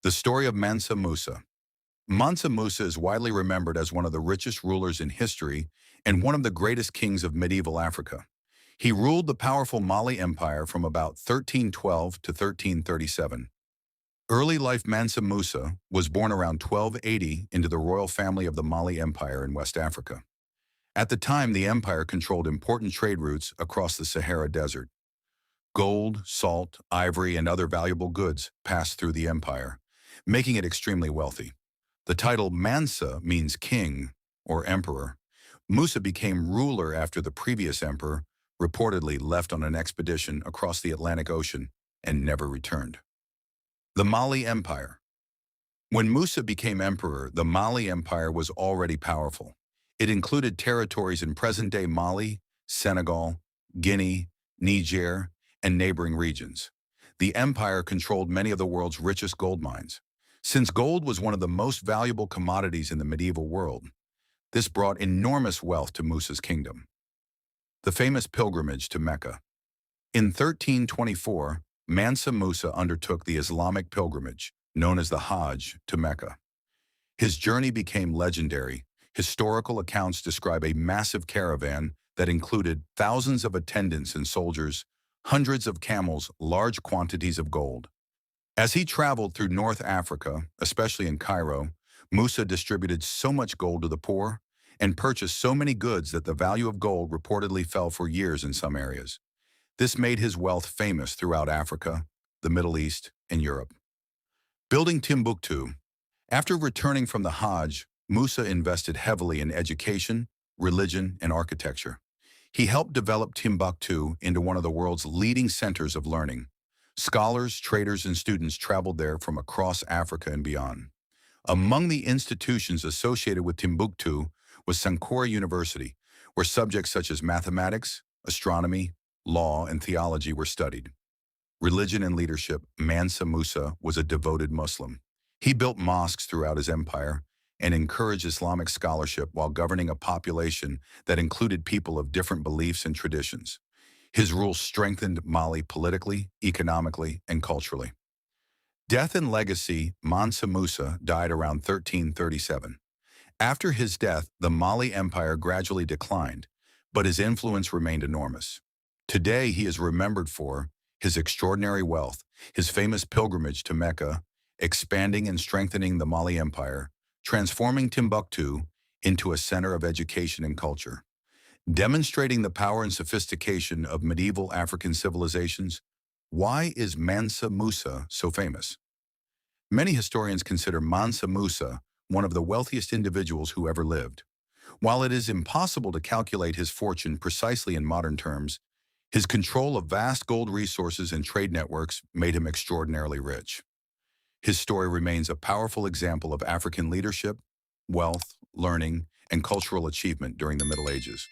The story of Mansa Musa. Mansa Musa is widely remembered as one of the richest rulers in history and one of the greatest kings of medieval Africa. He ruled the powerful Mali Empire from about 1312 to 1337. Early life Mansa Musa was born around 1280 into the royal family of the Mali Empire in West Africa. At the time, the empire controlled important trade routes across the Sahara Desert. Gold, salt, ivory, and other valuable goods passed through the empire, making it extremely wealthy. The title Mansa means king or emperor. Musa became ruler after the previous emperor reportedly left on an expedition across the Atlantic Ocean and never returned. The Mali Empire. When Musa became emperor, the Mali Empire was already powerful. It included territories in present-day Mali, Senegal, Guinea, Niger, and neighboring regions. The empire controlled many of the world's richest gold mines. Since gold was one of the most valuable commodities in the medieval world, this brought enormous wealth to Musa's kingdom. The famous pilgrimage to Mecca. In 1324, Mansa Musa undertook the Islamic pilgrimage, known as the Hajj, to Mecca. His journey became legendary. Historical accounts describe a massive caravan that included thousands of attendants and soldiers, hundreds of camels, large quantities of gold. As he traveled through North Africa, especially in Cairo, Musa distributed so much gold to the poor and purchased so many goods that the value of gold reportedly fell for years in some areas. This made his wealth famous throughout Africa, the Middle East, and Europe. Building Timbuktu. After returning from the Hajj, Musa invested heavily in education, religion, and architecture. He helped develop Timbuktu into one of the world's leading centers of learning. Scholars, traders, and students traveled there from across Africa and beyond. Among the institutions associated with Timbuktu was Sankore University, where subjects such as mathematics, astronomy, law, and theology were studied. Religion and leadership. Mansa Musa was a devoted Muslim. He built mosques throughout his empire and encouraged Islamic scholarship while governing a population that included people of different beliefs and traditions. His rule strengthened Mali politically, economically, and culturally. Death and legacy. Mansa Musa died around 1337. After his death, the Mali Empire gradually declined, but his influence remained enormous. Today, he is remembered for his extraordinary wealth, his famous pilgrimage to Mecca, expanding and strengthening the Mali Empire, transforming Timbuktu into a center of education and culture. Demonstrating the power and sophistication of medieval African civilizations. Why is Mansa Musa so famous? Many historians consider Mansa Musa one of the wealthiest individuals who ever lived. While it is impossible to calculate his fortune precisely in modern terms, his control of vast gold resources and trade networks made him extraordinarily rich. His story remains a powerful example of African leadership, wealth, learning, and cultural achievement during the Middle Ages.